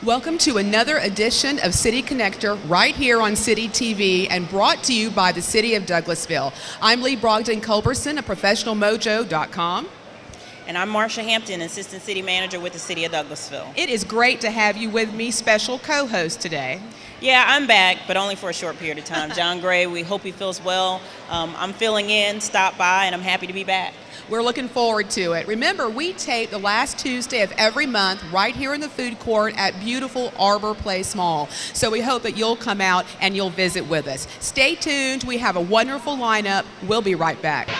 Welcome to another edition of City Connector right here on City TV and brought to you by the City of Douglasville. I'm Lee Brogdon Culberson of ProfessionalMojo.com. And I'm Marsha Hampton, Assistant City Manager with the City of Douglasville. It is great to have you with me, special co-host today. Yeah, I'm back, but only for a short period of time. John Gray, we hope he feels well. I'm filling in, stop by, and I'm happy to be back. We're looking forward to it. Remember, we tape the last Tuesday of every month right here in the food court at beautiful Arbor Place Mall. So we hope that you'll come out and you'll visit with us. Stay tuned. We have a wonderful lineup. We'll be right back.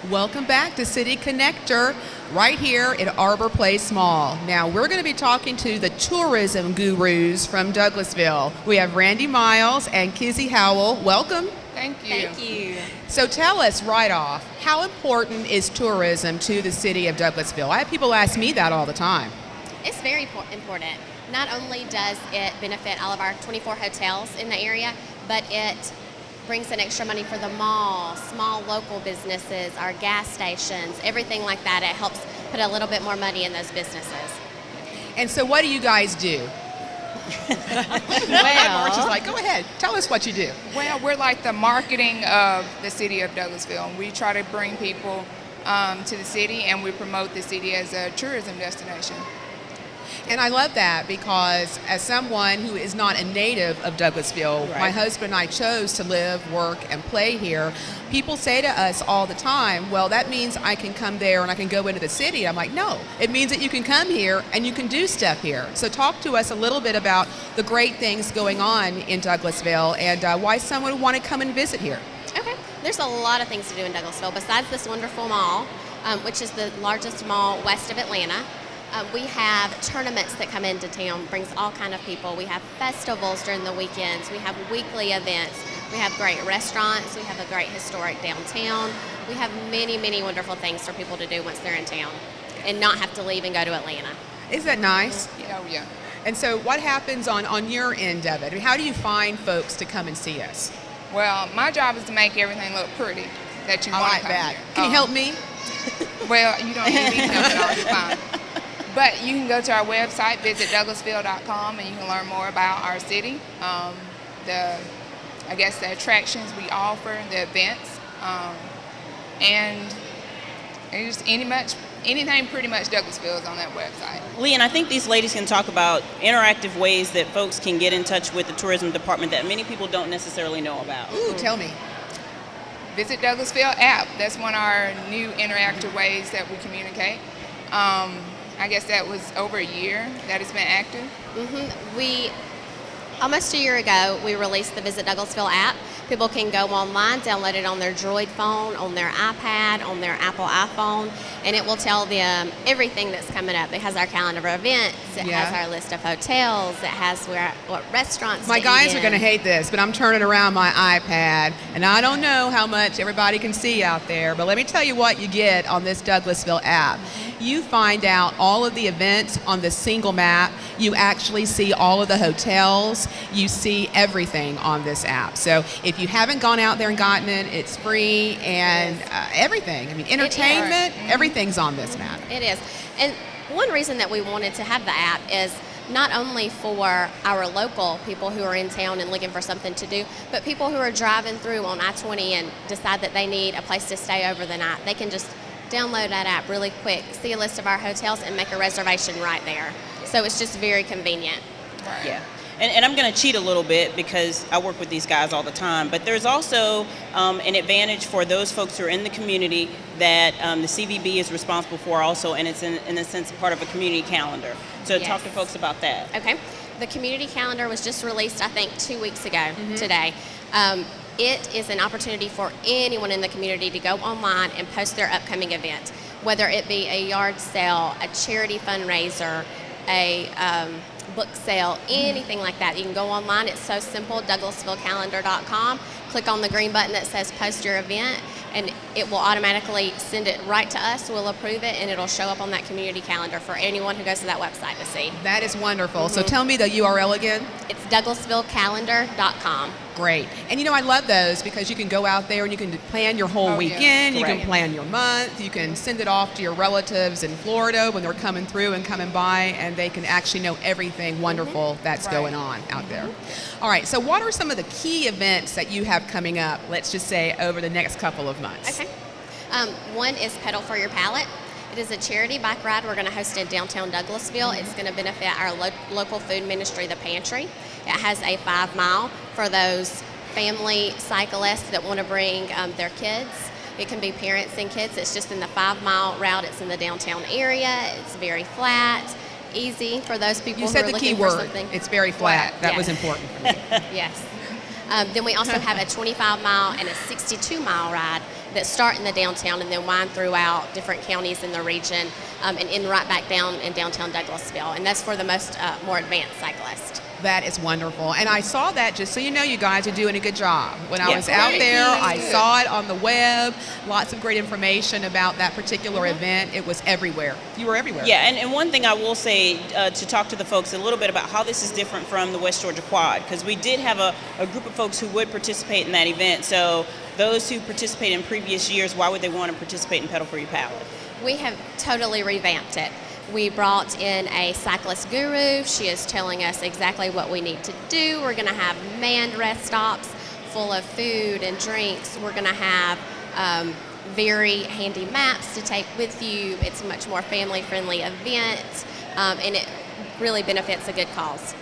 Welcome back to City Connector right here at Arbor Place Mall. Now we're going to be talking to the tourism gurus from Douglasville. We have Randy Miles and Kizzy Howell. Welcome. Thank you. Thank you. So tell us right off, how important is tourism to the City of Douglasville? I have people ask me that all the time. It's very important. Not only does it benefit all of our 24 hotels in the area, but it brings in extra money for the mall, small local businesses, our gas stations, everything like that. It helps put a little bit more money in those businesses. And so what do you guys do? March is like, go ahead, tell us what you do. Well, we're like the marketing of the City of Douglasville. We try to bring people to the city, and we promote the city as a tourism destination. And I love that because as someone who is not a native of Douglasville, Right. my husband and I chose to live, work, and play here. People say to us all the time, well, that means I can come there and I can go into the city. I'm like, no, it means that you can come here and you can do stuff here. So talk to us a little bit about the great things going on in Douglasville and why someone would want to come and visit here. Okay, there's a lot of things to do in Douglasville besides this wonderful mall, which is the largest mall west of Atlanta. We have tournaments that come into town, brings all kind of people. We have festivals during the weekends. We have weekly events. We have great restaurants. We have a great historic downtown. We have many, many wonderful things for people to do once they're in town and not have to leave and go to Atlanta. Isn't that nice? Oh, yeah. And so what happens on your end of it? I mean, how do you find folks to come and see us? Well, my job is to make everything look pretty that you I want like to come that. here. Can you help me? Well, you don't need me to help, it's already fine. But you can go to our website, visit Douglasville.com, and you can learn more about our city, the attractions we offer, the events, and just anything pretty much Douglasville is on that website. Lee, and I think these ladies can talk about interactive ways that folks can get in touch with the tourism department that many people don't necessarily know about. Ooh, tell me. Visit Douglasville app. That's one of our new interactive ways that we communicate. I guess that was over a year that it's been active. We, almost a year ago, we released the Visit Douglasville app. People can go online, download it on their Droid phone, on their iPad, on their Apple iPhone, and it will tell them everything that's coming up. It has our calendar of events, it has our list of hotels, it has what restaurants My to guys eat are in. going to hate this, but I'm turning around my iPad, and I don't know how much everybody can see out there, but let me tell you what you get on this Douglasville app. You find out all of the events on the single map. You actually see all of the hotels. You see everything on this app. So if you haven't gone out there and gotten it, it's free and everything. I mean, entertainment, everything's on this map. It is. And one reason that we wanted to have the app is not only for our local people who are in town and looking for something to do, but people who are driving through on I-20 and decide that they need a place to stay over the night. They can just download that app really quick, see a list of our hotels, and make a reservation right there. So it's just very convenient. Right. Yeah. And I'm going to cheat a little bit because I work with these guys all the time, but there's also an advantage for those folks who are in the community that the CVB is responsible for also, and it's in a sense part of a community calendar. So talk to folks about that. Okay. The community calendar was just released, I think, 2 weeks ago today. It is an opportunity for anyone in the community to go online and post their upcoming event, whether it be a yard sale, a charity fundraiser, a book sale, anything like that. You can go online. It's so simple, DouglasvilleCalendar.com. Click on the green button that says post your event, and it will automatically send it right to us. We'll approve it, and it'll show up on that community calendar for anyone who goes to that website to see. That is wonderful. So tell me the URL again. It's DouglasvilleCalendar.com. Great. And I love those because you can go out there and you can plan your whole Oh, yeah. weekend, you can Correct. plan your month, you can send it off to your relatives in Florida when they're coming through and coming by, and they can actually know everything wonderful that's Right. going on out there. All right, so what are some of the key events that you have coming up, let's just say, over the next couple of months? Okay. One is Pedal for Your Palate. It is a charity bike ride we're going to host in downtown Douglasville. It's going to benefit our local food ministry, The Pantry. It has a 5 mile for those family cyclists that want to bring their kids. It can be parents and kids. It's just in the 5 mile route. It's in the downtown area. It's very flat, easy for those people You who said are the looking key for word. something. It's very flat. Flat, That yeah. was important for me. Yes. Then we also have a 25 mile and a 62 mile ride that start in the downtown and then wind throughout different counties in the region and end right back down in downtown Douglasville. And that's for the more advanced cyclists. That is wonderful. And I saw that, just so you know, you guys are doing a good job. When I Yeah. was out Great. there, I Good. saw it on the web, lots of great information about that particular event. It was everywhere. You were everywhere. Yeah, and one thing I will say to talk to the folks a little bit about how this is different from the West Georgia Quad, because we did have a group of folks who would participate in that event. So those who participated in previous years, why would they want to participate in Pedal for Your Palate? We have totally revamped it. We brought in a cyclist guru. She is telling us exactly what we need to do. We're going to have manned rest stops full of food and drinks. We're going to have very handy maps to take with you. It's a much more family-friendly event, and it really benefits a good cause.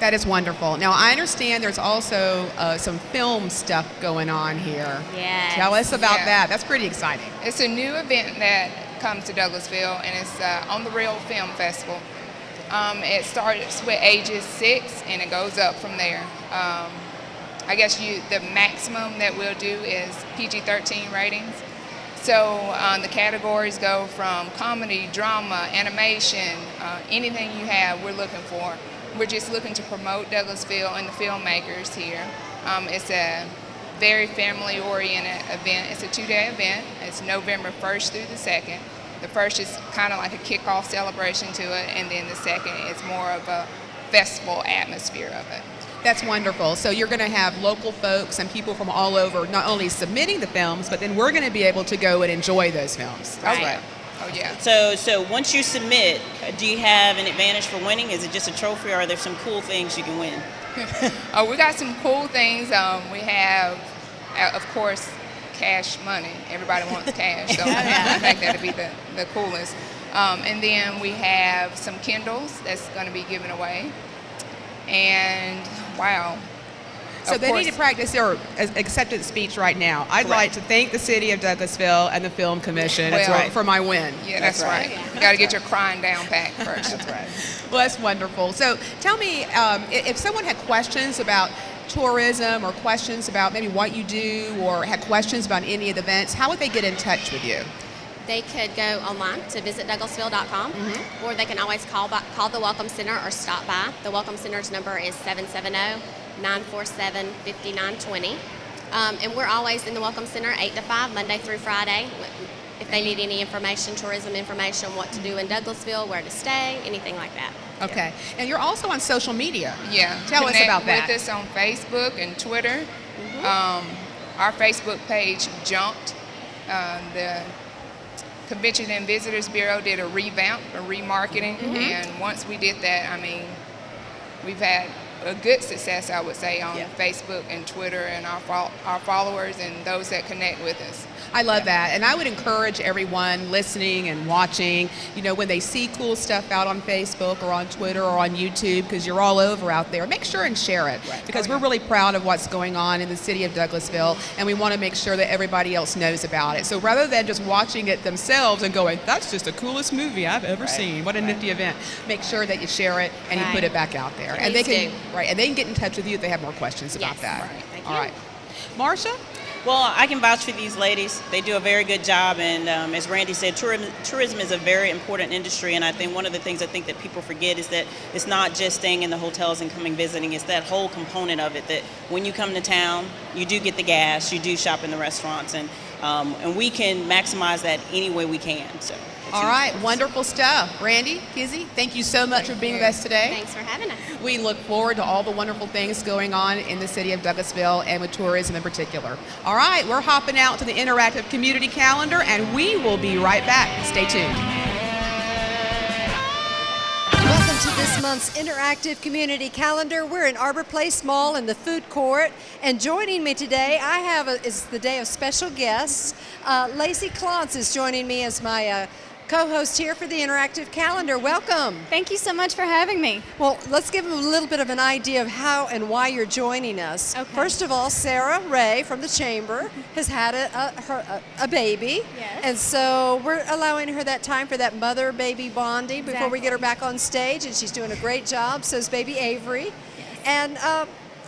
That is wonderful. Now, I understand there's also some film stuff going on here. Yes. Tell us about Yeah. that. That's pretty exciting. It's a new event that comes to Douglasville, and it's On the Real Film Festival. It starts with ages 6, and it goes up from there. I guess the maximum that we'll do is PG-13 ratings. So the categories go from comedy, drama, animation, anything you have, we're looking for. We're just looking to promote Douglasville and the filmmakers here. It's a very family-oriented event. It's a 2-day event. It's November 1st through the 2nd. The first is kind of like a kickoff celebration to it, and then the second is more of a festival atmosphere of it. That's wonderful. So you're going to have local folks and people from all over not only submitting the films, but then we're going to be able to go and enjoy those films. Right. Oh, yeah. Oh, yeah. So once you submit, do you have an advantage for winning? Is it just a trophy, or are there some cool things you can win? We got some cool things. We have, of course, cash money. Everybody wants cash, so I think that'd be the coolest. And then we have some Kindles that's going to be given away. And wow. So Of they course. need to practice their acceptance speech right now. I'd like to thank the city of Douglasville and the Film Commission Well, for my win. Yeah, that's That's right. right. You got to get your crying down pack first. That's right. Well, that's wonderful. So tell me, if someone had questions about tourism or questions about maybe what you do or had questions about any of the events, how would they get in touch with you? They could go online to visitdouglasville.com, or they can always call the Welcome Center or stop by. The Welcome Center's number is 770-947-5920. And we're always in the Welcome Center 8 to 5, Monday through Friday. If they need any information, tourism information, what to do in Douglasville, where to stay, anything like that. Okay. And you're also on social media. Yeah. Tell us Connect about that. with us on Facebook and Twitter. Our Facebook page jumped. The Convention and Visitors Bureau did a revamp, a remarketing, and once we did that, I mean, we've had a good success, I would say, on Facebook and Twitter, and our followers and those that connect with us. I love that. And I would encourage everyone listening and watching, when they see cool stuff out on Facebook or on Twitter or on YouTube, because you're all over out there, make sure and share it. Because we're really proud of what's going on in the city of Douglasville, and we want to make sure that everybody else knows about it. So rather than just watching it themselves and going, that's just the coolest movie I've ever seen, what a nifty event, make sure that you share it and you put it back out there. And they Please can, and they can get in touch with you if they have more questions about Yes. that. Right. Thank All you. right. Marsha, Well, I can vouch for these ladies. They do a very good job, and as Randy said, tourism is a very important industry, and I think one of the things I think that people forget is that it's not just staying in the hotels and coming visiting, it's that whole component of it, that when you come to town, you do get the gas, you do shop in the restaurants, and we can maximize that any way we can. So. All right, wonderful stuff. Randy, Kizzy, thank you so much for being with us today. Thanks for having us. We look forward to all the wonderful things going on in the city of Douglasville and with tourism in particular. All right, we're hopping out to the interactive community calendar, and we will be right back. Stay tuned. Welcome to this month's interactive community calendar. We're in Arbor Place Mall in the food court, and joining me today, it's the day of special guests. Lacey Klontz is joining me as my co-host here for the interactive calendar. Welcome. Thank you so much for having me. Well, let's give them a little bit of an idea of how and why you're joining us. Okay. First of all, Sarah Ray from the Chamber has had a baby. Yes. And so we're allowing her that time for that mother-baby bonding before we get her Exactly. back on stage, and she's doing a great job. So is baby Avery. And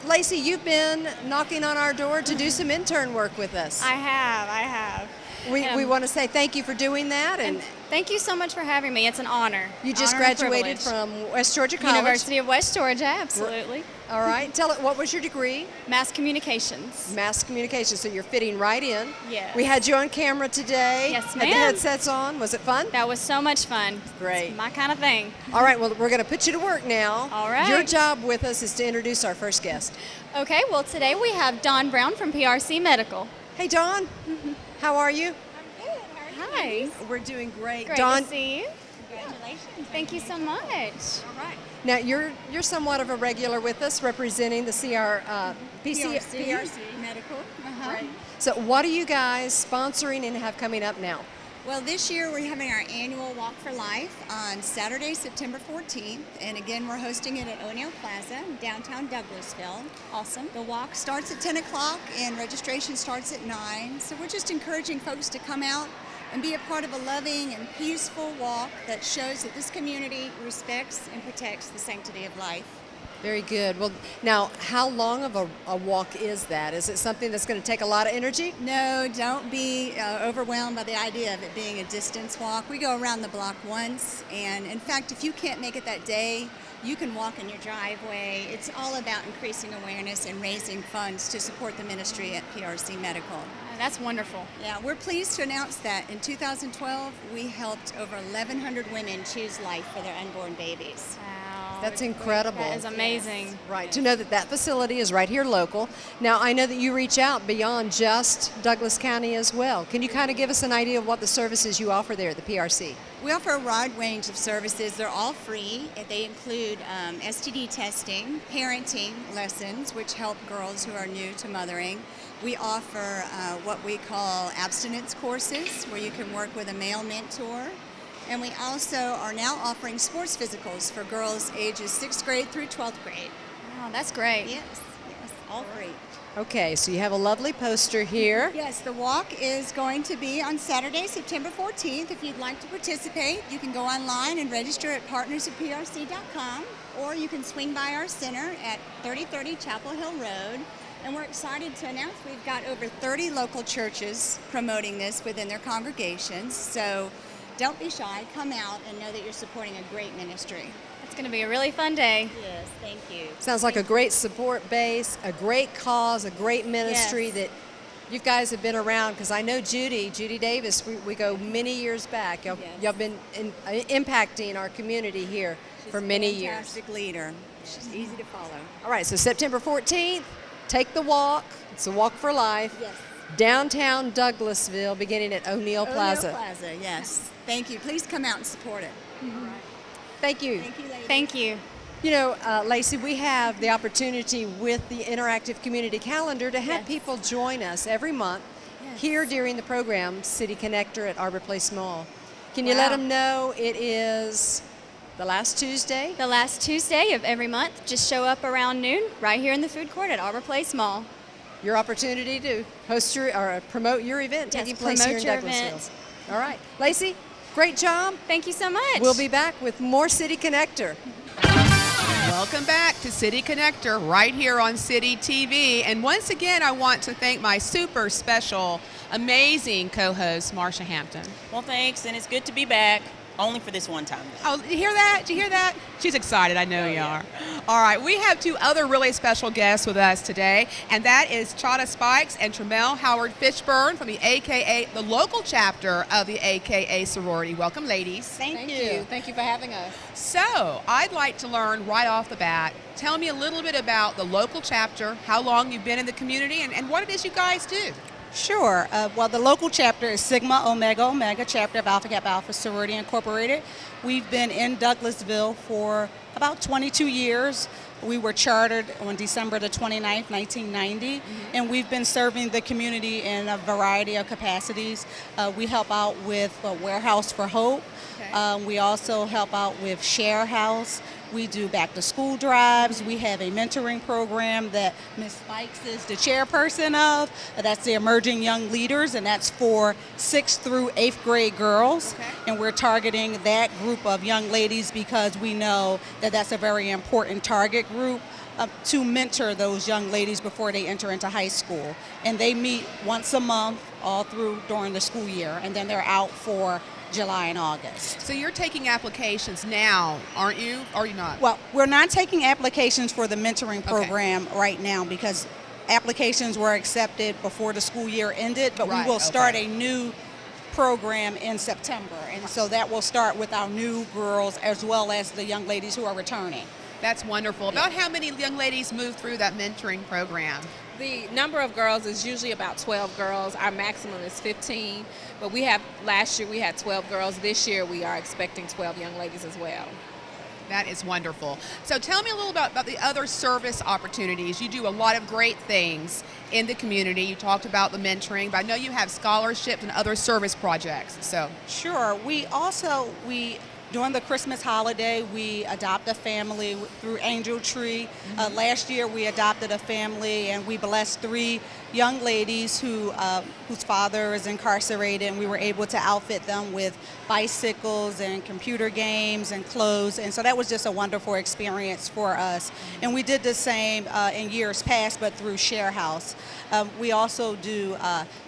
Lacey, you've been knocking on our door to do some intern work with us. I have. We want to say thank you for doing that. And thank you so much for having me. It's an honor. You just Honor and graduated privilege. from West Georgia College. University of West Georgia, absolutely. All right. Tell it, what was your degree? Mass communications. Mass communication. So you're fitting right in. Yes. We had you on camera today. Yes, Had the ma'am. headsets on. Was it fun? That was so much fun. Great. It's my kind of thing. All right. Well, we're going to put you to work now. All right. Your job with us is to introduce our first guest. Okay, well today we have Dawn Brown from PRC Medical. Hey, Dawn. How are you? Hi. We're doing great. Great Dawn. to see you. Congratulations. Thank you so much. All right. Now you're somewhat of a regular with us, representing the PRC Medical. Right. So what are you guys sponsoring and have coming up now? Well, this year we're having our annual Walk for Life on Saturday, September 14th. And again, we're hosting it at O'Neill Plaza in downtown Douglasville. Awesome. The walk starts at 10 o'clock and registration starts at 9. So we're just encouraging folks to come out and be a part of a loving and peaceful walk that shows that this community respects and protects the sanctity of life. Very good. Well, now, how long of a walk is that? Is it something that's going to take a lot of energy? No, don't be overwhelmed by the idea of it being a distance walk. We go around the block once, and in fact, if you can't make it that day, you can walk in your driveway. It's all about increasing awareness and raising funds to support the ministry at PRC Medical. That's wonderful. Yeah, we're pleased to announce that in 2012, we helped over 1,100 women choose life for their unborn babies. Wow. That's incredible. That is amazing. Right, to know that that facility is right here local. Now, I know that you reach out beyond just Douglas County as well. Can you kind of give us an idea of what the services you offer there at the PRC? We offer a wide range of services. They're all free. They include STD testing, parenting lessons, which help girls who are new to mothering. We offer what we call abstinence courses, where you can work with a male mentor. And we also are now offering sports physicals for girls ages 6th grade through 12th grade. Wow, that's great. Yes, all free. Okay, so you have a lovely poster here. Yes, the walk is going to be on Saturday, September 14th. If you'd like to participate, you can go online and register at partnersatprc.com, or you can swing by our center at 3030 Chapel Hill Road. And we're excited to announce we've got over 30 local churches promoting this within their congregations. So don't be shy, come out and know that you're supporting a great ministry. It's going to be a really fun day. Yes, thank you. Sounds like a great support base, a great cause, a great ministry Yes. that you guys have been around, because I know Judy Davis, we go many years back. Y'all Yes. been impacting our community here for many years. Fantastic leader. She's easy to follow. All right, so September 14th, take the walk. It's a walk for life. Yes. Downtown Douglasville, beginning at O'Neill Plaza. O'Neill Plaza, yes. Thank you. Please come out and support it. Thank you. Thank you, ladies. Thank you. You know, Lacey, we have the opportunity with the interactive community calendar to have Yes. people join us every month here during the program, City Connector at Arbor Place Mall. Can you let Wow. them know it is the last Tuesday? The last Tuesday of every month, just show up around noon right here in the food court at Arbor Place Mall. Your opportunity to host your or promote your event Yes, taking place here in promote your Douglasville. event. All right, Lacey, great job. Thank you so much. We'll be back with more City Connector. Welcome back to City Connector right here on City TV. And once again, I want to thank my super special, amazing co-host, Marsha Hampton. Well, thanks, and it's good to be back. Only for this one time, though. Oh, you hear that? Did you hear that? She's excited. I know you are. All right, we have two other really special guests with us today, and that is Chada Spikes and Tremel Howard Fishburne from the AKA, the local chapter of the AKA sorority. Welcome, ladies. Thank you. Thank you for having us. So, I'd like to learn right off the bat, tell me a little bit about the local chapter, how long you've been in the community, and what it is you guys do. Sure. Well, the local chapter is Sigma Omega Omega, chapter of Alpha Kappa Alpha Sorority Incorporated. We've been in Douglasville for about 22 years. We were chartered on December the 29th, 1990, and we've been serving the community in a variety of capacities. We help out with Warehouse for Hope. Okay. We also help out with Share House. We do back to school drives. We have a mentoring program that Ms. Spikes is the chairperson of. That's the Emerging Young Leaders, and that's for 6th through 8th grade girls. Okay. And we're targeting that group of young ladies because we know that that's a very important target group to mentor those young ladies before they enter into high school. And they meet once a month all through during the school year, and then they're out for July and August. So you're taking applications now, aren't you? Or are you not? Well, we're not taking applications for the mentoring program right now because applications were accepted before the school year ended, but Right, we will start okay. a new program in September. And so that will start with our new girls as well as the young ladies who are returning. That's wonderful. About how many young ladies move through that mentoring program? The number of girls is usually about 12 girls. Our maximum is 15, but last year we had 12 girls. This year we are expecting 12 young ladies as well. That is wonderful. So tell me a little about the other service opportunities. You do a lot of great things in the community. You talked about the mentoring, but I know you have scholarships and other service projects. So Sure. During the Christmas holiday, we adopt a family through Angel Tree. Last year, we adopted a family, and we blessed 3 young ladies whose father is incarcerated, and we were able to outfit them with bicycles and computer games and clothes. And so that was just a wonderful experience for us. And we did the same in years past, but through Share House. We also do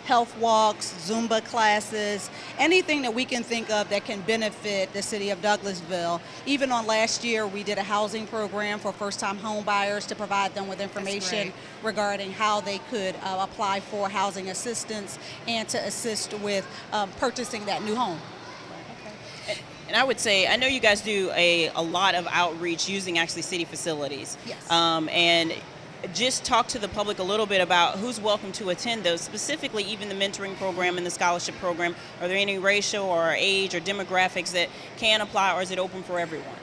health walks, Zumba classes, anything that we can think of that can benefit the city of Douglasville. Even on last year, we did a housing program for first-time home buyers to provide them with information regarding how they could apply for housing assistance and to assist with purchasing that new home. And I would say, I know you guys do a lot of outreach using actually city facilities. Yes. And just talk to the public a little bit about who's welcome to attend those, specifically even the mentoring program and the scholarship program. Are there any racial or age or demographics that can apply, or is it open for everyone?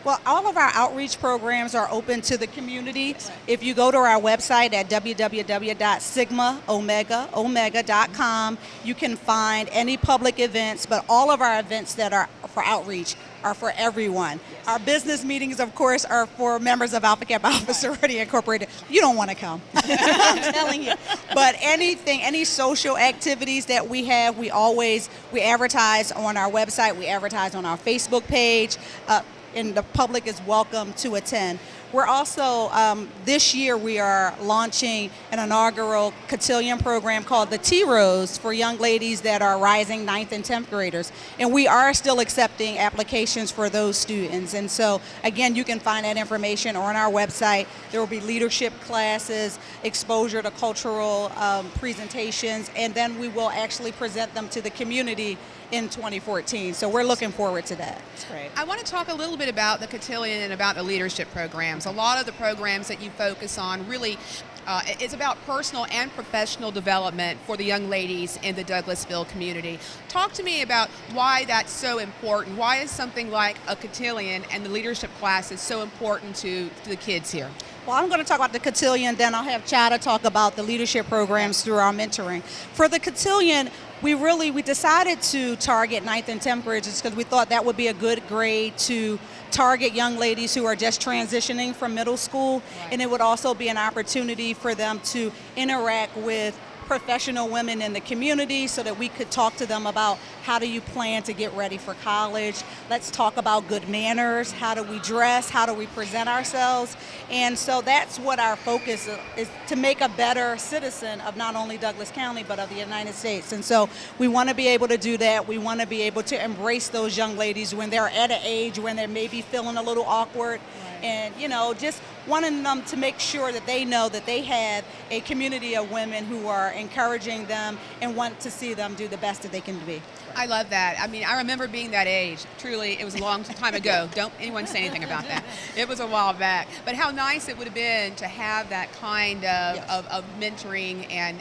Well, all of our outreach programs are open to the community. If you go to our website at www.sigmaomegaomega.com, you can find any public events, but all of our events that are for outreach are for everyone. Yes. Our business meetings, of course, are for members of Alpha Kappa Alpha Sorority Incorporated. You don't want to come, I'm telling you. But any social activities that we have, we advertise on our website, we advertise on our Facebook page, and the public is welcome to attend. We're also, this year we are launching an inaugural cotillion program called the T-Rose for young ladies that are rising 9th and 10th graders. And we are still accepting applications for those students. And so, again, you can find that information on our website. There will be leadership classes, exposure to cultural presentations, and then we will actually present them to the community in 2014. So we're looking forward to that. That's great. I want to talk a little bit about the cotillion and about the leadership programs. A lot of the programs that you focus on really it's about personal and professional development for the young ladies in the Douglasville community. Talk to me about why that's so important. Why is something like a cotillion and the leadership classes so important to the kids here? Well, I'm going to talk about the cotillion, then I'll have Chada talk about the leadership programs through our mentoring. For the cotillion, we decided to target 9th and 10th graders because we thought that would be a good grade to target young ladies who are just transitioning from middle school, and it would also be an opportunity for them to interact with professional women in the community so that we could talk to them about how do you plan to get ready for college. Let's talk about good manners. How do we dress? How do we present ourselves? And so that's what our focus is, to make a better citizen of not only Douglas County, but of the United States. And so we want to be able to do that. We want to be able to embrace those young ladies when they're at an age when they're maybe feeling a little awkward. And, you know, just wanting them to make sure that they know that they have a community of women who are encouraging them and want to see them do the best that they can be. I love that. I mean, I remember being that age. Truly, it was a long time ago. Don't anyone say anything about that. It was a while back. But how nice it would have been to have that kind of, Yes. of mentoring and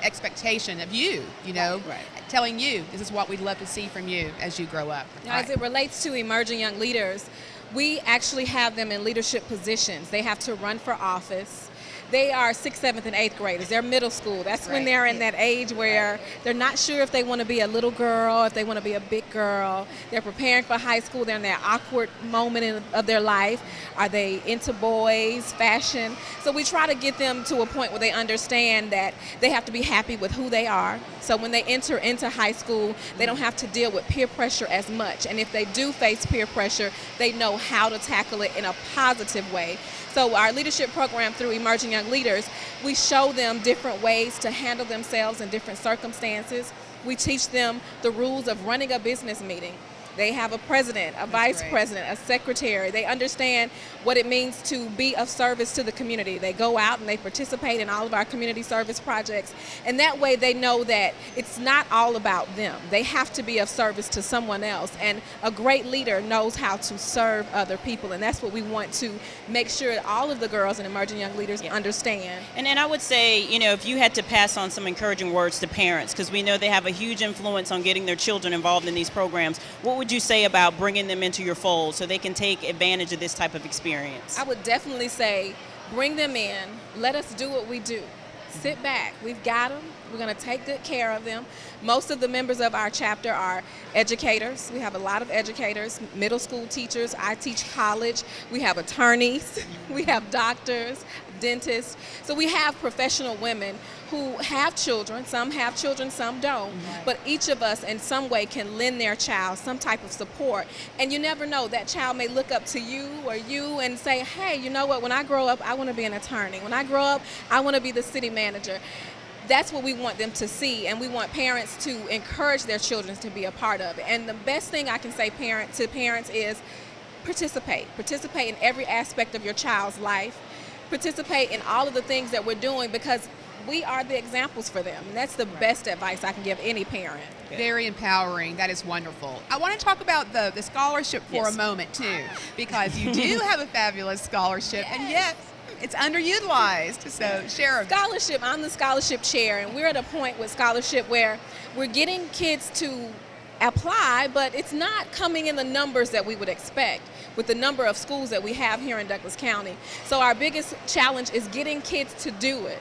expectation of you, you know, telling you this is what we'd love to see from you as you grow up. Now, as it relates to emerging young leaders, we actually have them in leadership positions. They have to run for office. They are 6th, 7th, and 8th graders. They're middle school. That's when they're in that age where they're not sure if they want to be a little girl, if they want to be a big girl. They're preparing for high school. They're in that awkward moment of their life. Are they into boys, fashion? So we try to get them to a point where they understand that they have to be happy with who they are. So when they enter into high school, they don't have to deal with peer pressure as much. And if they do face peer pressure, they know how to tackle it in a positive way. So our leadership program through Emerging Young Leaders, we show them different ways to handle themselves in different circumstances. We teach them the rules of running a business meeting. They have a president, a vice president, a secretary. They understand what it means to be of service to the community. They go out and they participate in all of our community service projects. And that way they know that it's not all about them. They have to be of service to someone else. And a great leader knows how to serve other people. And that's what we want to make sure that all of the girls and emerging young leaders understand. And I would say, you know, if you had to pass on some encouraging words to parents, because we know they have a huge influence on getting their children involved in these programs, what would you say about bringing them into your fold so they can take advantage of this type of experience? I would definitely say bring them in, let us do what we do. Sit back, we've got them, we're going to take good care of them. Most of the members of our chapter are educators. We have a lot of educators, middle school teachers. I teach college. We have attorneys, we have doctors, dentists. So we have professional women who have children. Some have children, some don't. But each of us in some way can lend their child some type of support. And you never know, that child may look up to you or you and say, hey, you know what, when I grow up, I want to be an attorney. When I grow up, I want to be the city manager. That's what we want them to see, and we want parents to encourage their children to be a part of it. And the best thing I can say to parents is participate. Participate in every aspect of your child's life. Participate in all of the things that we're doing, because we are the examples for them. And that's the best advice I can give any parent. Very empowering. That is wonderful. I want to talk about the scholarship for a moment, too, because you do have a fabulous scholarship, and yet it's underutilized. So share. Scholarship, I'm the scholarship chair, and we're at a point with scholarship where we're getting kids to apply, but it's not coming in the numbers that we would expect with the number of schools that we have here in Douglas County. So our biggest challenge is getting kids to do it.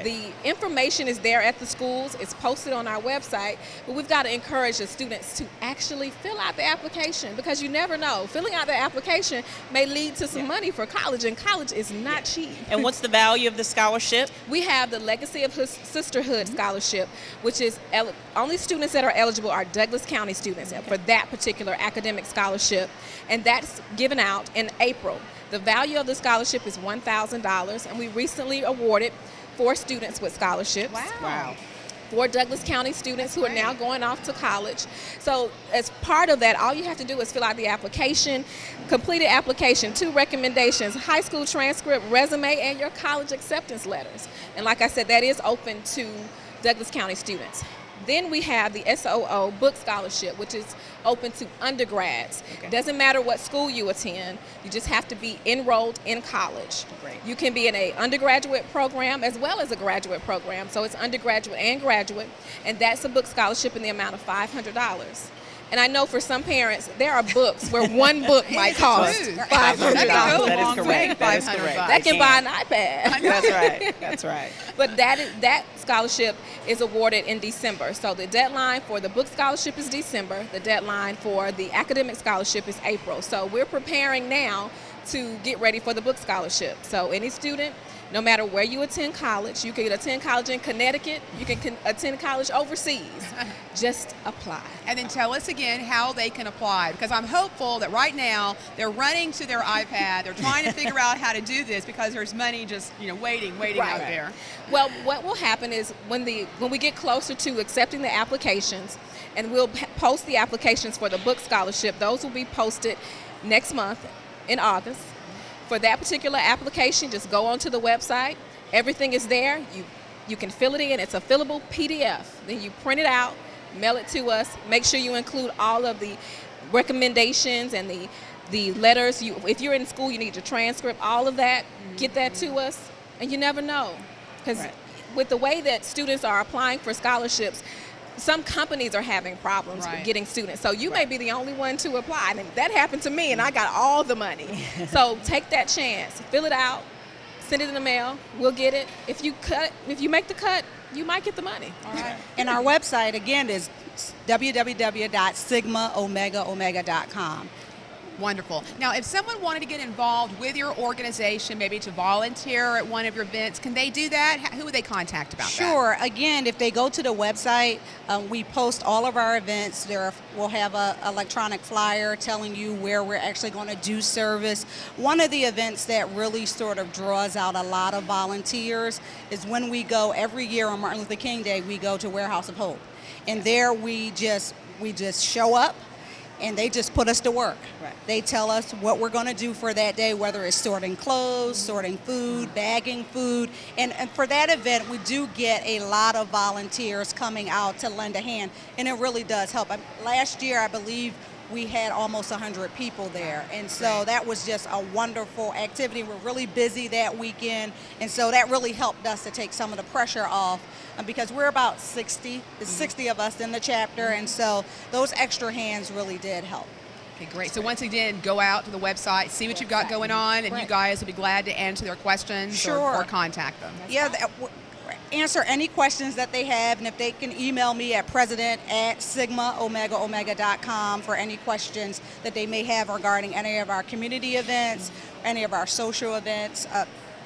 The information is there at the schools, it's posted on our website, but we've got to encourage the students to actually fill out the application, because you never know. Filling out the application may lead to some money for college, and college is not cheap. And what's the value of the scholarship? We have the Legacy of Sisterhood Scholarship, which is only students that are eligible are Douglas County students for that particular academic scholarship, and that's given out in April. The value of the scholarship is $1,000, and we recently awarded 4 students with scholarships. Wow. 4 Douglas County students who are now going off to college. So as part of that, all you have to do is fill out the application, completed application, 2 recommendations, high school transcript, resume, and your college acceptance letters. And like I said, that is open to Douglas County students. Then we have the SOO Book Scholarship, which is open to undergrads. Doesn't matter what school you attend, you just have to be enrolled in college. You can be in an undergraduate program as well as a graduate program, so it's undergraduate and graduate, and that's a book scholarship in the amount of $500. And I know for some parents, there are books where one book might cost $500. That is correct. That is correct. That can buy an iPad. That's right. That's right. But that scholarship is awarded in December. So the deadline for the book scholarship is December. The deadline for the academic scholarship is April. So we're preparing now to get ready for the book scholarship. So any student, No matter where you attend college, you can attend college in Connecticut, you can attend college overseas. Just apply. And then tell us again how they can apply, because I'm hopeful that right now they're running to their iPad, they're trying to figure out how to do this because there's money just waiting out there. Well, what will happen is when we get closer to accepting the applications, and we'll post the applications for the book scholarship, those will be posted next month in August. For that particular application, just go onto the website. Everything is there. You can fill it in. It's a fillable PDF. Then you print it out, mail it to us. Make sure you include all of the recommendations and the letters. If you're in school, you need your transcript, all of that. Get that to us. And you never know. Because with the way that students are applying for scholarships, some companies are having problems with getting students. So you may be the only one to apply. And that happened to me, and I got all the money. So take that chance. Fill it out. Send it in the mail. We'll get it. If you make the cut, you might get the money. All right. And our website, again, is www.sigmaomegaomega.com. Wonderful. Now, if someone wanted to get involved with your organization, maybe to volunteer at one of your events, can they do that? Who would they contact about that? Sure. Again, if they go to the website, we post all of our events. We'll have an electronic flyer telling you where we're actually going to do service. One of the events that really sort of draws out a lot of volunteers is when we go every year on Martin Luther King Day, we go to Warehouse of Hope. And there we just show up, and they just put us to work. Right. They tell us what we're going to do for that day, whether it's sorting clothes, sorting food, bagging food. And for that event, we do get a lot of volunteers coming out to lend a hand, and it really does help. Last year, I believe, we had almost 100 people there. And so that was just a wonderful activity. We're really busy that weekend. And so that really helped us to take some of the pressure off because we're about 60. There's 60 of us in the chapter. And so those extra hands really did help. Okay, great. So once again, go out to the website, see what you've got going on, and you guys will be glad to answer their questions or contact them. Yeah. Answer any questions that they have, and if they can email me at president@sigmaomegaomega.com for any questions that they may have regarding any of our community events, any of our social events,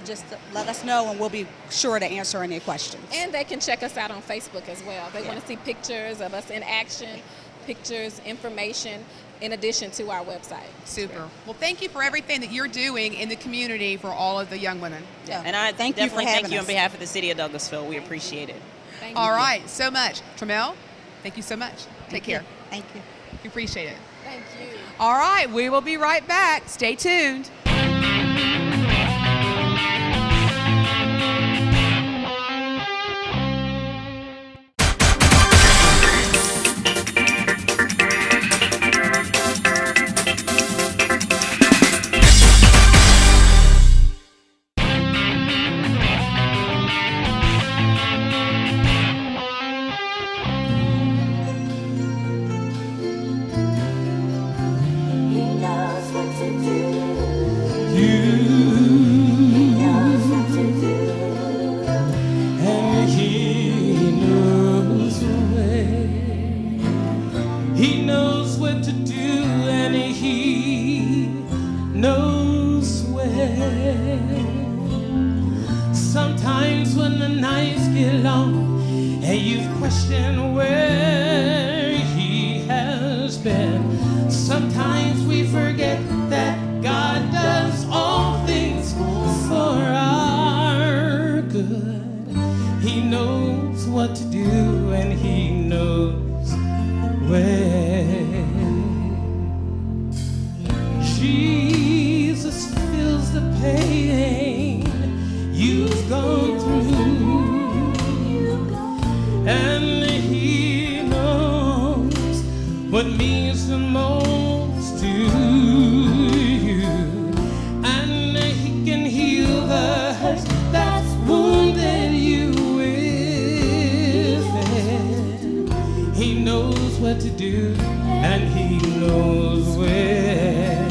just let us know and we'll be sure to answer any questions. And they can check us out on Facebook as well. They want to see pictures of us in action, pictures, information, in addition to our website. Super. Well, thank you for everything that you're doing in the community for all of the young women. Yeah. And I thank you on behalf of the City of Douglasville. We appreciate it. Thank All you. right, so much. Tramel, thank you so much. Take care. Thank you. We appreciate it. Thank you. All right, we will be right back. Stay tuned. Sometimes when the nights get long and you've questioned where he has been, sometimes we forget that God does all things for our good. He knows what to do and he knows when. Jesus feels the pain you've gone through, and he knows what means the most to you, and he can heal the hurt that's wounded you within. He knows what to do, and he knows where.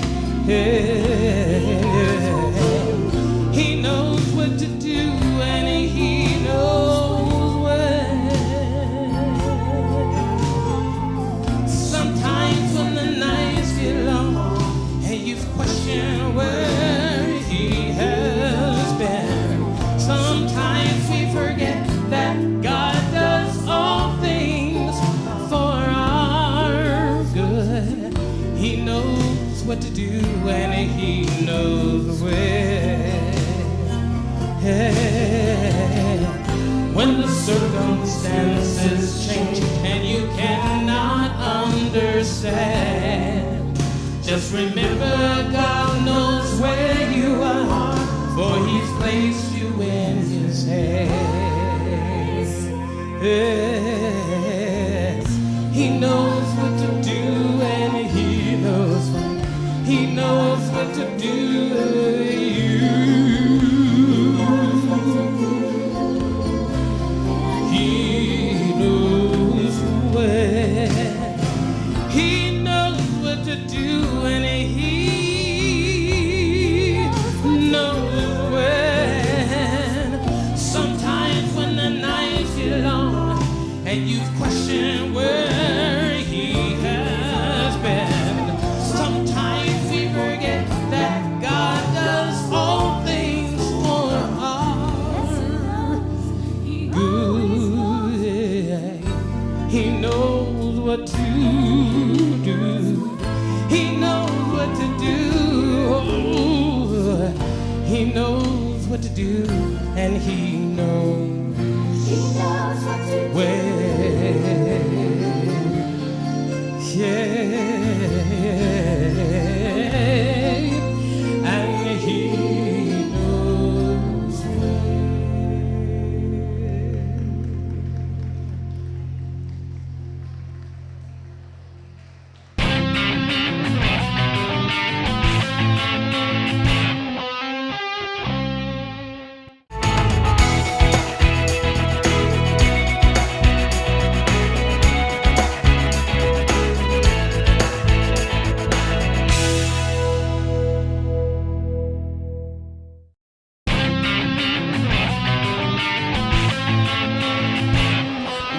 knows what to do and he knows where. When the circumstances change and you cannot understand, just remember God knows where you are, for he's placed you in his hands. He knows what to do and he knows what to do. He knows what to do and he knows when. Sometimes when the nights get long and you've questioned where he has been, sometimes we forget that God does all things for our good. He knows what to do. He knows what to do. He knows what to do, and he knows what to do. And he knows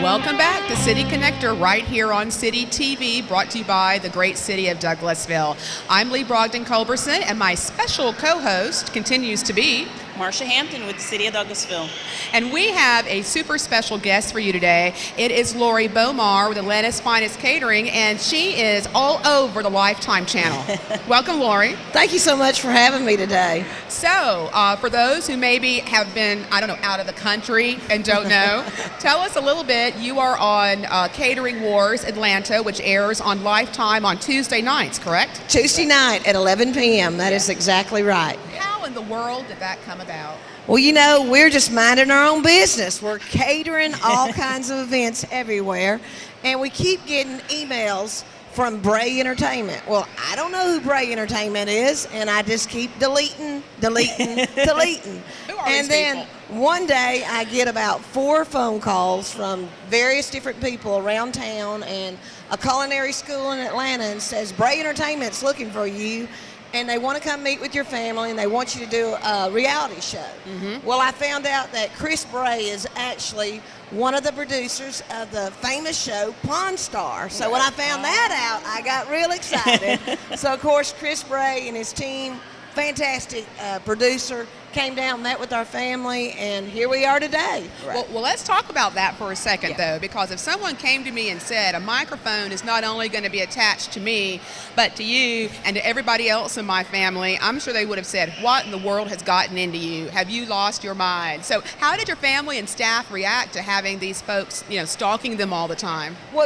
Welcome back to City Connector right here on City TV, brought to you by the great city of Douglasville. I'm Lee Brogdon Culberson, and my special co-host continues to be Marsha Hampton with the City of Douglasville. And we have a super special guest for you today. It is Lori Bomar with Atlanta's Finest Catering, and she is all over the Lifetime channel. Welcome, Lori. Thank you so much for having me today. So, for those who maybe have been, out of the country and don't know, tell us a little bit. You are on Catering Wars Atlanta, which airs on Lifetime on Tuesday nights, correct? Tuesday night at 11 p.m. That is exactly right. How in the world did that come about? Well, we're just minding our own business. We're catering all kinds of events everywhere, and we keep getting emails from Bray Entertainment. Well, I don't know who Bray Entertainment is, and I just keep deleting. Who are And these then people? one day I get about 4 phone calls from various different people around town and a culinary school in Atlanta, and says Bray Entertainment's looking for you, and they want to come meet with your family, and they want you to do a reality show. Mm-hmm. Well, I found out that Chris Bray is actually one of the producers of the famous show Pawn Star. So when I found that out, I got real excited. So of course, Chris Bray and his team, fantastic producer, came down, met with our family, and here we are today. Well, let's talk about that for a second, though, because if someone came to me and said a microphone is not only going to be attached to me, but to you and to everybody else in my family, I'm sure they would have said, what in the world has gotten into you? Have you lost your mind? So how did your family and staff react to having these folks, stalking them all the time? Well,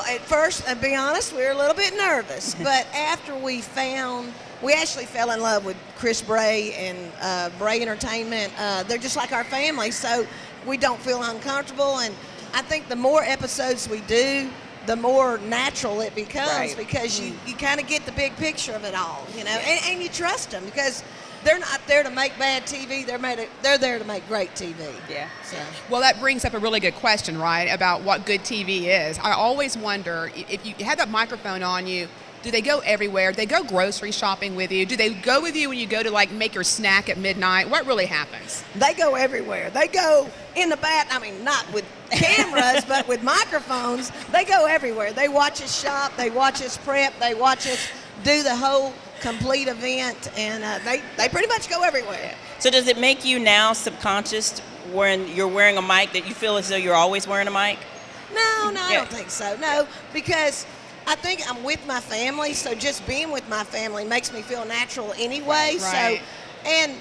at first, to be honest, we were a little bit nervous, but after we actually fell in love with Chris Bray and Bray Entertainment. They're just like our family, so we don't feel uncomfortable. And I think the more episodes we do, the more natural it becomes, because you kind of get the big picture of it all, and you trust them because they're not there to make bad TV. They're there to make great TV. Yeah. So. Well, that brings up a really good question, right, about what good TV is. I always wonder, if you have that microphone on you, do they go everywhere? Do they go grocery shopping with you? Do they go with you when you go to make your snack at midnight? What really happens? They go everywhere. They go in the not with cameras, but with microphones. They go everywhere. They watch us shop. They watch us prep. They watch us do the whole complete event, and they pretty much go everywhere. So does it make you now subconscious when you're wearing a mic that you feel as though you're always wearing a mic? No, I don't think so. No, because I think I'm with my family, so just being with my family makes me feel natural anyway. Right. So, and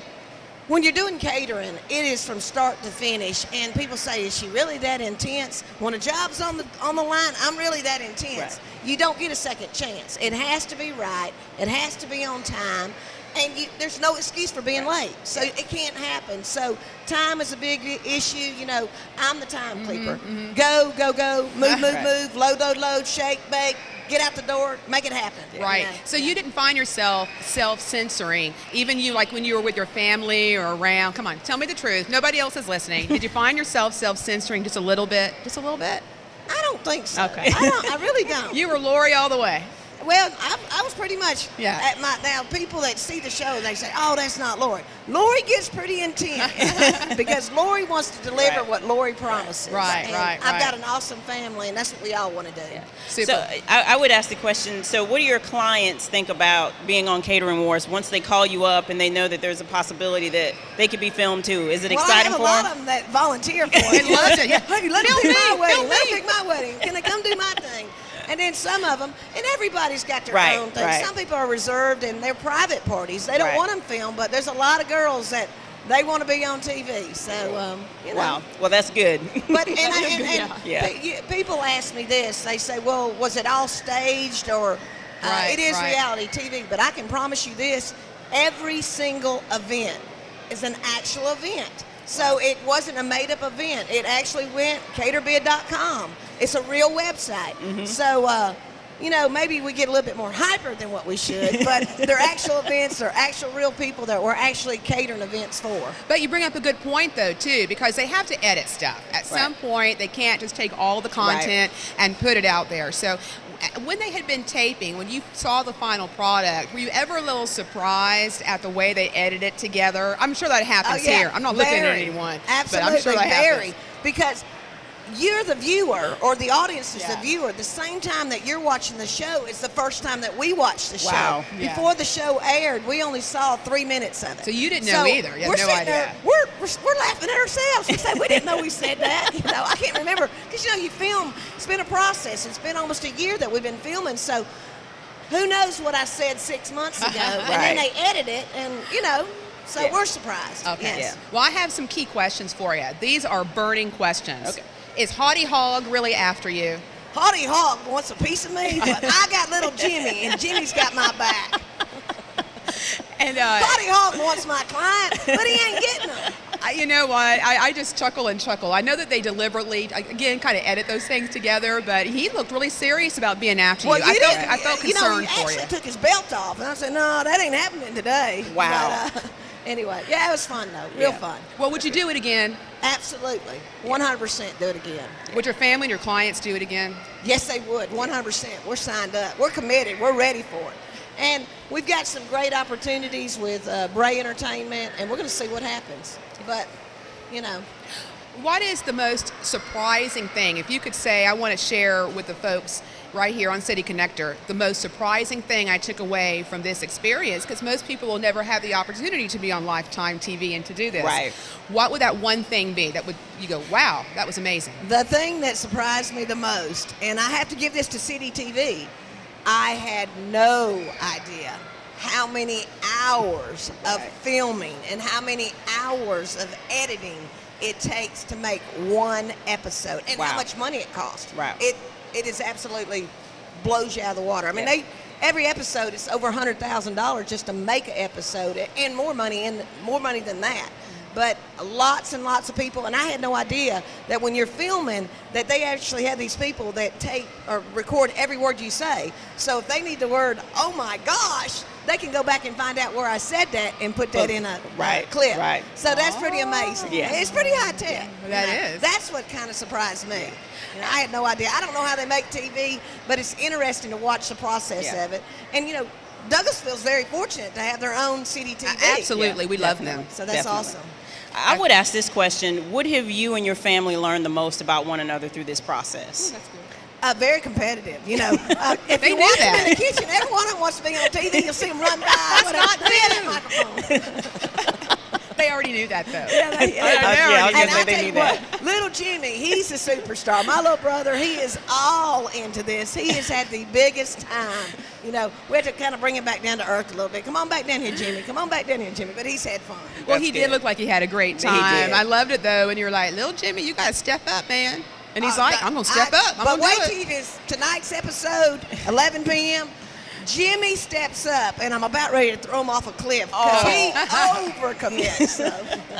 when you're doing catering, it is from start to finish. And people say, "Is she really that intense?" When a job's on the line, I'm really that intense. Right. You don't get a second chance. It has to be right. It has to be on time. And there's no excuse for being late. So it can't happen. So time is a big issue. You know, I'm the time keeper. Go, go, go, move, move, move, load, shake, bake, get out the door, make it happen. Right. You know? So you didn't find yourself self-censoring, even you, like when you were with your family or around. Come on, tell me the truth. Nobody else is listening. Did you find yourself self-censoring just a little bit? Just a little bit? I don't think so. Okay. I really don't. You were Lori all the way. Well, I was pretty much Yeah. at my, now people that see the show, they say, "Oh, that's not Lori." Lori gets pretty intense because Lori wants to deliver what Lori promises. Right, and right, I've right. got an awesome family, and that's what we all want to do. Super. So I would ask the question, so what do your clients think about being on Catering Wars once they call you up and they know that there's a possibility that they could be filmed too? Is it Well, exciting I have for a lot them? of them that volunteer for They it. loved it. Yeah. Hey, let them Film pick my me, wedding. film Let them me. pick my wedding. Can they come do my thing? And then some of them, and everybody's got their Right, own thing. right. Some people are reserved and they're private parties. They don't Right. want them filmed, but there's a lot of girls that they want to be on TV. So, you know. Wow. Well, that's good. But and Yeah. people ask me this. They say, "Well, was it all staged or Right, it is right. reality TV?" But I can promise you this: every single event is an actual event. So it wasn't a made-up event. It actually went caterbid.com. It's a real website. So. You know, maybe we get a little bit more hyper than what we should, but they're actual events, they're actual real people that we're actually catering events for. But you bring up a good point, though, too, because they have to edit stuff. At some point, they can't just take all the content and put it out there. So when they had been taping, when you saw the final product, were you ever a little surprised at the way they edited it together? I'm sure that happens here. I'm not looking at very. anyone, Absolutely, but I'm sure that very. happens. Because you're the viewer, or the audience is Yeah. the viewer. The same time that you're watching the show is the first time that we watched the show. Wow. Yeah. Before the show aired, we only saw 3 minutes of it. So you didn't know either. You had we're no sitting idea. there, we're laughing at ourselves. We said we didn't know we said that. You know, I can't remember because you know you film. It's been a process. It's been almost a year that we've been filming. So who knows what I said 6 months ago? And then they edit it, and you know. So we're surprised. Okay. Yes. Well, I have some key questions for you. These are burning questions. Okay. Is Hottie Hog really after you? Hottie Hog wants a piece of me, but I got little Jimmy, and Jimmy's got my back. And Hottie Hog wants my client, but he ain't getting them. you know what? I just chuckle and chuckle. I know that they deliberately, again, kind of edit those things together, but he looked really serious about being after you. I felt you know, concerned he for you. actually took his belt off, and I said, "No, that ain't happening today." Wow. But, anyway, yeah, it was fun though, real fun. Well, would you do it again? Absolutely, 100% do it again. Would your family and your clients do it again? Yes, they would, 100%. We're signed up. We're committed. We're ready for it. And we've got some great opportunities with Bray Entertainment, and we're going to see what happens. But, you know. What is the most surprising thing? If you could say, I want to share with the folks right here on City Connector, the most surprising thing I took away from this experience, because most people will never have the opportunity to be on Lifetime TV and to do this. Right. What would that one thing be that would you go, wow, that was amazing? The thing that surprised me the most, and I have to give this to City TV, I had no idea how many hours of filming and how many hours of editing it takes to make one episode, and how much money it costs. Wow. It is absolutely blows you out of the water. I mean, every episode is over $100,000 just to make an episode, and more money than that. But lots and lots of people, and I had no idea that when you're filming that they actually have these people that take or record every word you say. So if they need the word, "Oh my gosh," they can go back and find out where I said that and put that in a clip. Right. So that's pretty amazing. Yeah. It's pretty high tech. That you know. is. That's what kind of surprised me. You know, I had no idea. I don't know how they make TV, but it's interesting to watch the process of it. And you know, Douglasville's very fortunate to have their own City TV. Absolutely, we love them. So that's Definitely. awesome. I would ask this question: what have you and your family learned the most about one another through this process? Very competitive, you know. If They you do watch that. them in the kitchen, every one of them wants to be on TV. You'll see them run by. That's not Give me that microphone. They already knew that, though. Yeah, I was gonna and say I they tell knew you that. what, little Jimmy, he's a superstar. My little brother, he is all into this. He has had the biggest time. You know, we had to kind of bring him back down to earth a little bit. Come on back down here, Jimmy. Come on back down here, Jimmy. But he's had fun. Well, That's he did good. look like he had a great He time. did. I loved it, though, and you were like, little Jimmy, you got to step up, man. And he's like, I'm going to step up. I'm But going to wait do till it. you this tonight's episode, 11 p.m. Jimmy steps up, and I'm about ready to throw him off a cliff because he overcommits. So.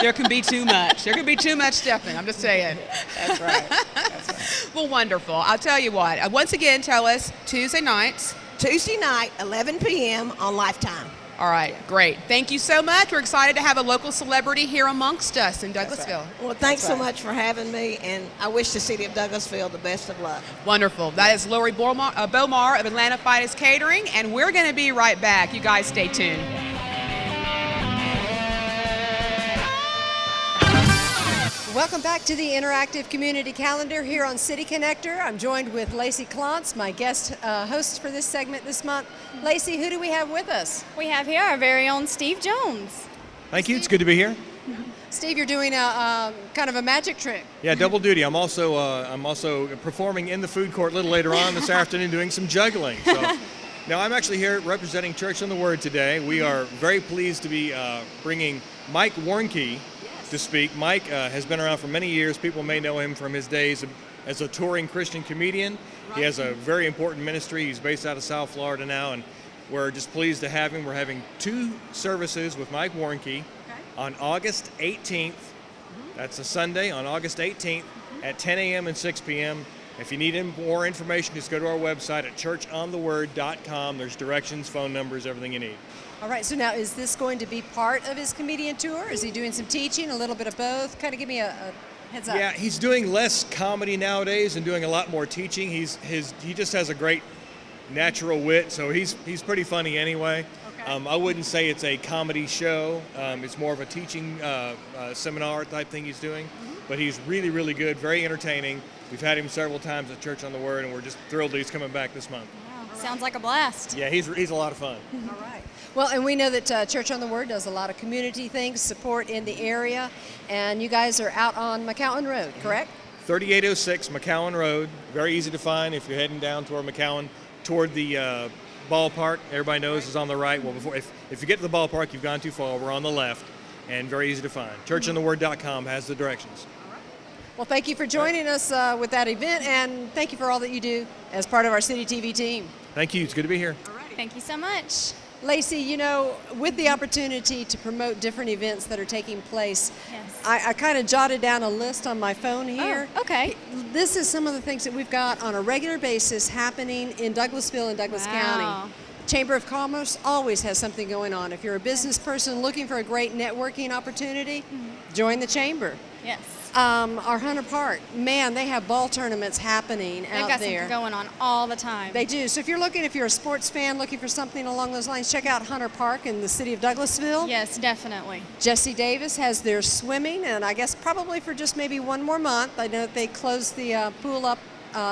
There can be too much. There can be too much stepping. I'm just saying. That's right. That's right. Well, wonderful. I'll tell you what. Once again, tell us Tuesday nights. Tuesday night, 11 p.m. on Lifetime. All right, great. Thank you so much. We're excited to have a local celebrity here amongst us in Douglasville. Well, thanks so much for having me, and I wish the city of Douglasville the best of luck. Wonderful. That is Lori Bomar of Atlanta Finest Catering, and we're going to be right back. You guys stay tuned. Welcome back to the Interactive Community Calendar here on City Connector. I'm joined with Lacey Klontz, my guest host for this segment this month. Lacey, who do we have with us? We have here our very own Steve Jones. Thank you. It's good to be here. Steve, you're doing a kind of a magic trick. Yeah, double duty. I'm also performing in the food court a little later on this afternoon, doing some juggling. So now I'm actually here representing Church on the Word today. We are very pleased to be bringing Mike Warnke to speak. Mike has been around for many years. People may know him from his days as a touring Christian comedian. He has a very important ministry. He's based out of South Florida now, and we're just pleased to have him. We're having 2 services with Mike Warnke on August 18th. That's a Sunday on August 18th at 10 a.m. and 6 p.m. If you need more information, just go to our website at churchontheword.com. There's directions, phone numbers, everything you need. All right, so now is this going to be part of his comedian tour? Is he doing some teaching, a little bit of both? Kind of give me a heads up. Yeah, he's doing less comedy nowadays and doing a lot more teaching. He just has a great natural wit, so he's pretty funny anyway. Okay. I wouldn't say it's a comedy show. It's more of a teaching seminar type thing he's doing, but he's really, really good, very entertaining. We've had him several times at Church on the Word, and we're just thrilled that he's coming back this month. Wow, sounds like a blast. Yeah, he's a lot of fun. All right. Well, and we know that Church on the Word does a lot of community things, support in the area, and you guys are out on McCowan Road, correct? 3806 McCowan Road, very easy to find if you're heading down toward McCowan, toward the ballpark. Everybody knows is on the right. Well, if you get to the ballpark, you've gone too far. We're on the left, and very easy to find. Churchontheword.com has the directions. Well, thank you for joining us with that event, and thank you for all that you do as part of our City TV team. Thank you. It's good to be here. Thank you so much. Lacey, you know, with the opportunity to promote different events that are taking place, Yes. I kind of jotted down a list on my phone here. Oh, okay. This is some of the things that we've got on a regular basis happening in Douglasville and Douglas Wow. County. Chamber of Commerce always has something going on. If you're a business person looking for a great networking opportunity, join the Chamber. Yes. Our Hunter Park, man, they have ball tournaments happening They've out got there. something going on all the time. They do. So if you're a sports fan looking for something along those lines, check out Hunter Park in the city of Douglasville. Yes, definitely. Jesse Davis has their swimming, and I guess probably for just maybe one more month. I know that they closed the pool up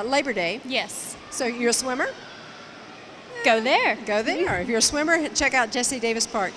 Labor Day. Yes. So you're a swimmer? Go there. Go there. If you're a swimmer, check out Jesse Davis Park.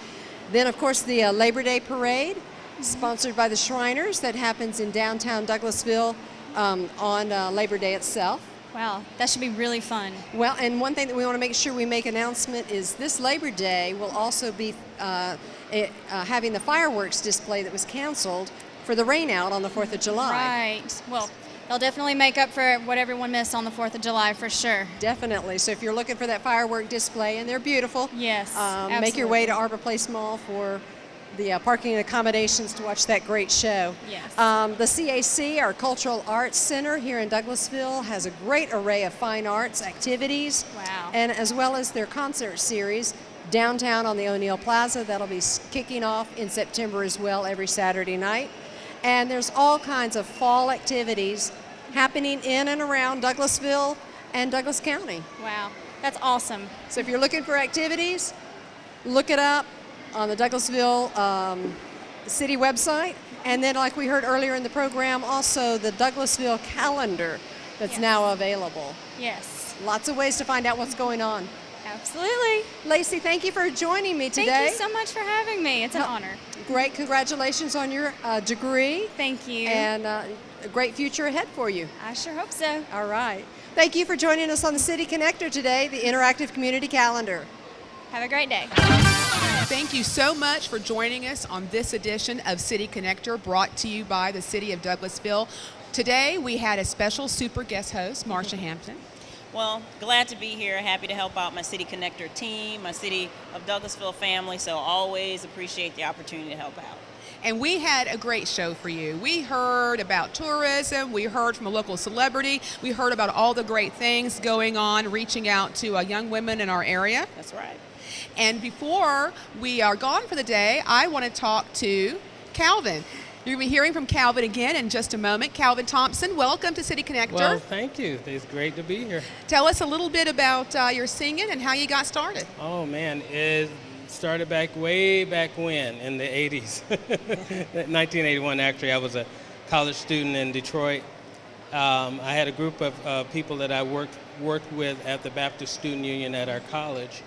Then, of course, the Labor Day Parade, sponsored by the Shriners, that happens in downtown Douglasville on Labor Day itself. Wow, that should be really fun. Well, and one thing that we want to make sure we make announcement is this Labor Day will also be having the fireworks display that was canceled for the rain out on the 4th of July. Right. Well, they'll definitely make up for what everyone missed on the 4th of July for sure. Definitely. So if you're looking for that firework display, and they're beautiful, Yes, make your way to absolutely. Arbor Place Mall for the parking and accommodations to watch that great show. Yes. The CAC, our Cultural Arts Center here in Douglasville, has a great array of fine arts activities. Wow. And as well as their concert series downtown on the O'Neill Plaza. That'll be kicking off in September as well, every Saturday night. And there's all kinds of fall activities happening in and around Douglasville and Douglas County. Wow, that's awesome. So if you're looking for activities, look it up on the Douglasville city website. And then, like we heard earlier in the program, also the Douglasville calendar that's Yes. now available. Yes, Lots of ways to find out what's going on. Absolutely. Lacey, thank you for joining me today. Thank you so much for having me. It's an honor. Great. Congratulations on your degree. Thank you. And a great future ahead for you. I sure hope so. All right. Thank you for joining us on the City Connector today, the interactive community calendar. Have a great day. Thank you so much for joining us on this edition of City Connector, brought to you by the City of Douglasville. Today we had a special super guest host, Marsha Hampton. Well, glad to be here. Happy to help out my City Connector team, my City of Douglasville family. So always appreciate the opportunity to help out. And we had a great show for you. We heard about tourism, we heard from a local celebrity, we heard about all the great things going on, reaching out to young women in our area. That's right. And before we are gone for the day, I want to talk to Calvin. You're going to be hearing from Calvin again in just a moment. Calvin Thompson, welcome to City Connector. Well, thank you. It's great to be here. Tell us a little bit about your singing and how you got started. Oh, man. It started way back when, in the 80s. 1981, actually. I was a college student in Detroit. I had a group of people that I worked with at the Baptist Student Union at our college.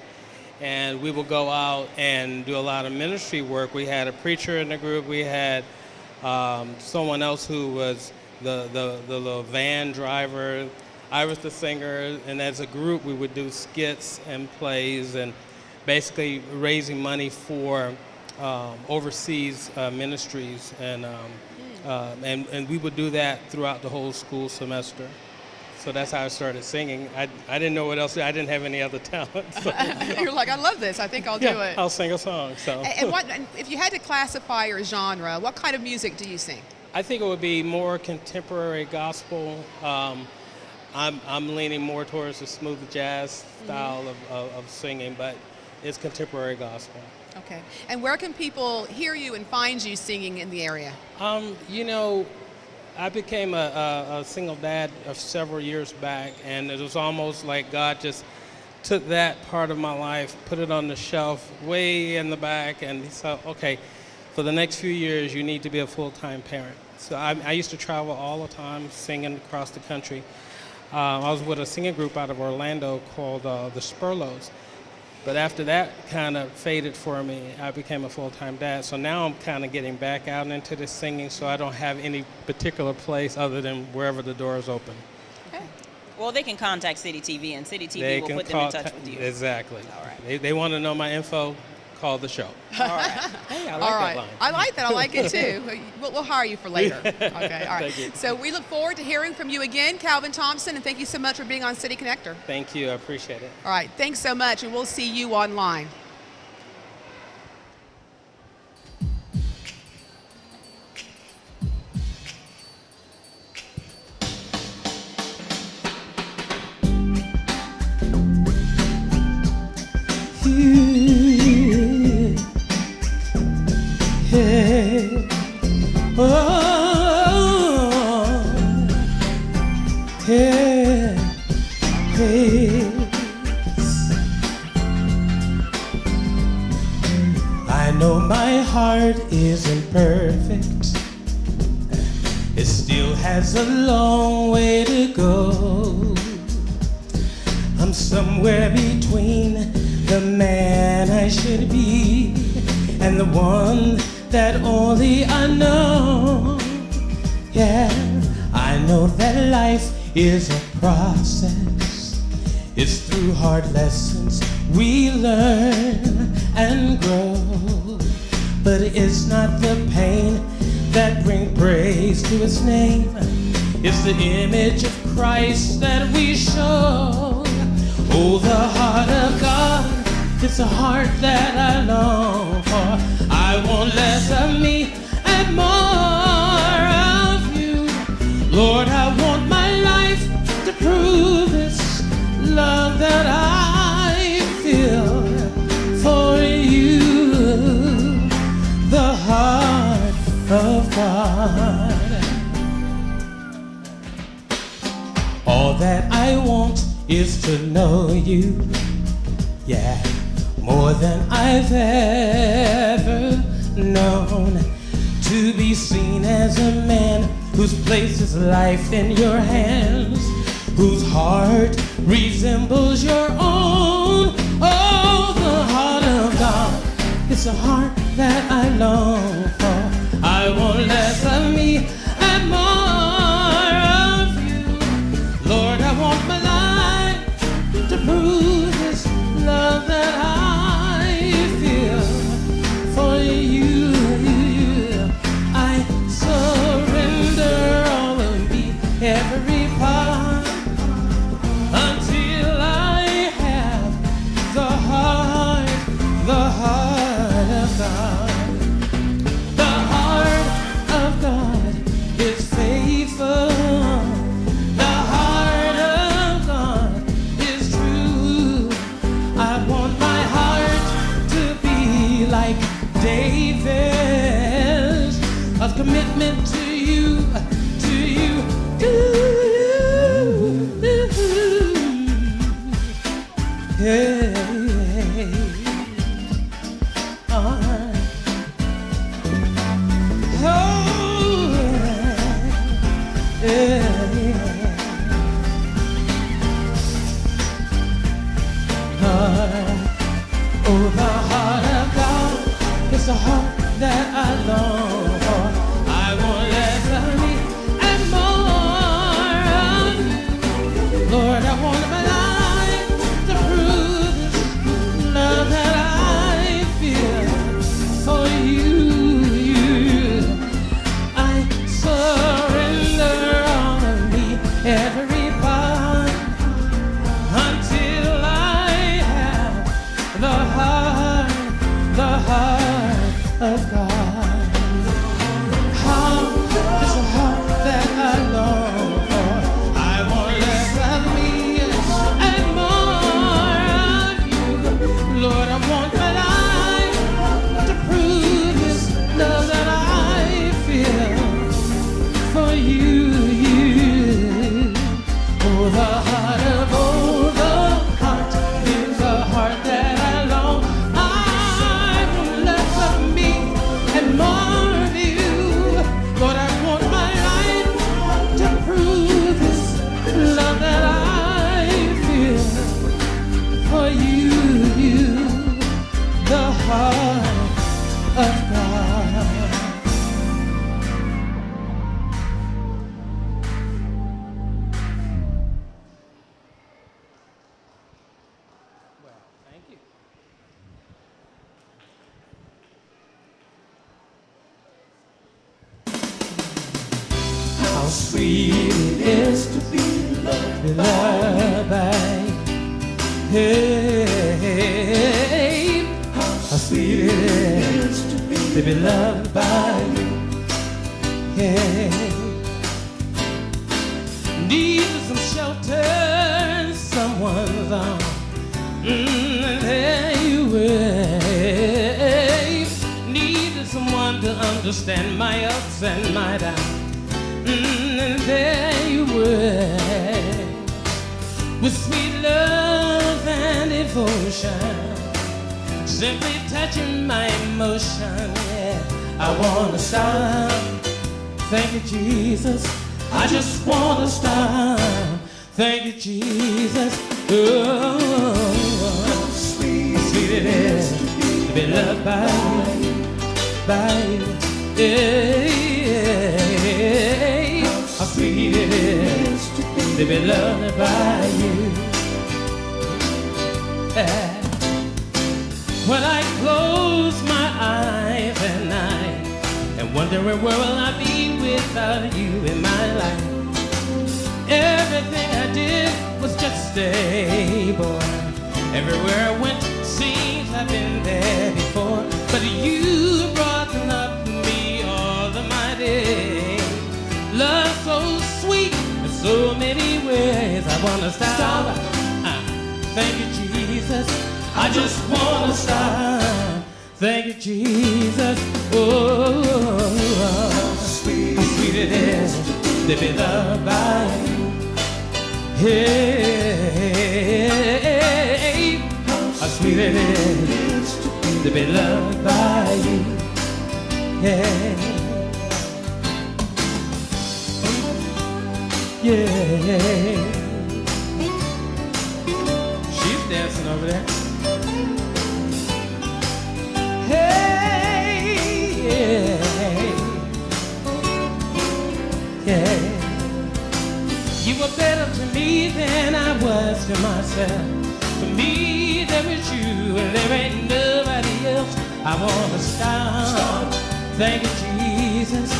And we would go out and do a lot of ministry work. We had a preacher in the group. We had someone else who was the little van driver. I was the singer, and as a group, we would do skits and plays and basically raising money for overseas ministries, and we would do that throughout the whole school semester. So that's how I started singing. I didn't know what else. I didn't have any other talent. So. You're like, I love this. I think I'll do it. I'll sing a song. So. And if you had to classify your genre, what kind of music do you sing? I think it would be more contemporary gospel. I'm leaning more towards the smooth jazz style of singing, but it's contemporary gospel. Okay. And where can people hear you and find you singing in the area? I became a single dad several years back, and it was almost like God just took that part of my life, put it on the shelf way in the back, and he said, okay, for the next few years, you need to be a full-time parent. So I used to travel all the time, singing across the country. I was with a singing group out of Orlando called the Spurlows. But after that kind of faded for me, I became a full-time dad. So now I'm kind of getting back out into the singing, so I don't have any particular place other than wherever the door is open. Okay. Well, they can contact City TV, and City TV will put them in touch with you. Exactly. All right. They want to know my info, call the show. All right. Hey, I like all right. that line. I like that. I like it too. We'll hire you for later. Okay. All right. Thank you. So we look forward to hearing from you again, Calvin Thompson, and thank you so much for being on City Connector. Thank you. I appreciate it. All right. Thanks so much, and we'll see you online. I know my heart isn't perfect. It still has a long way to go. I'm somewhere between the man I should be and the one that only I know. Yeah, I know that life is a process. It's through hard lessons we learn and grow. But it's not the pain that brings praise to His name. It's the image of Christ that we show. Oh, the heart of God, it's a heart that I long for. I want less of me and more of you. Lord, I want my life to prove this love that I feel for you. The heart of God. All that I want is to know you, yeah, more than I've ever known. To be seen as a man who's placed his life in your hands, whose heart resembles your own. Oh, It's a heart that I long for. I want less of me and more of you. Lord, I want my life to prove this love that I feel for you. I surrender all of me, every part, until I have the heart of God. The heart of God is faithful. The heart of God is true. I want my heart to be like David's, a commitment to you, to you, to you. Yeah. It's a heart that I long for. I want less of me and more of you. Lord, I want my life to prove this love that I feel for you. I surrender all of me, every part, until I have the heart of God. How is a heart that I long for. I want less of me and more of you. Lord, I want my life to prove this love that I feel for you. Oh, the heart of the heart is a heart that I long. More of you, Lord, I want my life to prove this love that I feel for you, the heart of God. Well, thank you. How sweet it is to be loved by. Hey, how sweet it is to be loved by you. Hey, need some shelter in someone's arms. There you were. Needed someone to understand my ups and my downs. And there you were, with sweet love and devotion, simply touching my emotion. Yeah, I wanna stop. Thank you, Jesus. I just wanna stop. Thank you, Jesus. Oh, sweet it is to be loved by you. Yeah. How sweet it is to be loved by you. When I close my eyes at night and wondering where will I be without you in my life. Everything I did was just stay, boy. Everywhere I went seems I've been there before, but you brought love to me all of my days. Love so sweet in so many ways. I wanna stop. Thank you, Jesus. I just wanna stop. Thank you, Jesus. Oh, how sweet it is to be loved by you. Hey, how sweet it is to be loved by you. Yeah. Yeah. She's dancing over there. Hey. me than I was to myself. For me, there is you, and there ain't nobody else. I wanna stop. Thank you, Jesus.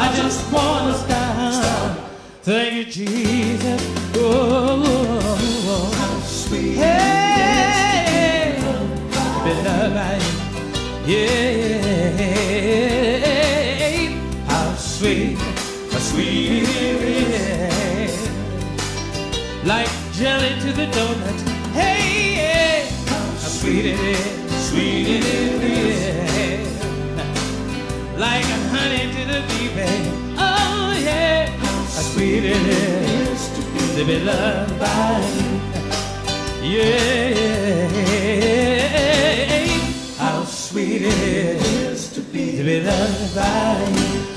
I just wanna stop. Thank you, Jesus. Oh, how sweet. Hey, be loved by you. Yeah, how sweet, it is. Like jelly to the donut. Hey, yeah, how sweet it is, sweet it is. Like honey to the bee, babe. Oh yeah, how sweet it is to be loved by you. Yeah, how sweet it is to be loved by you.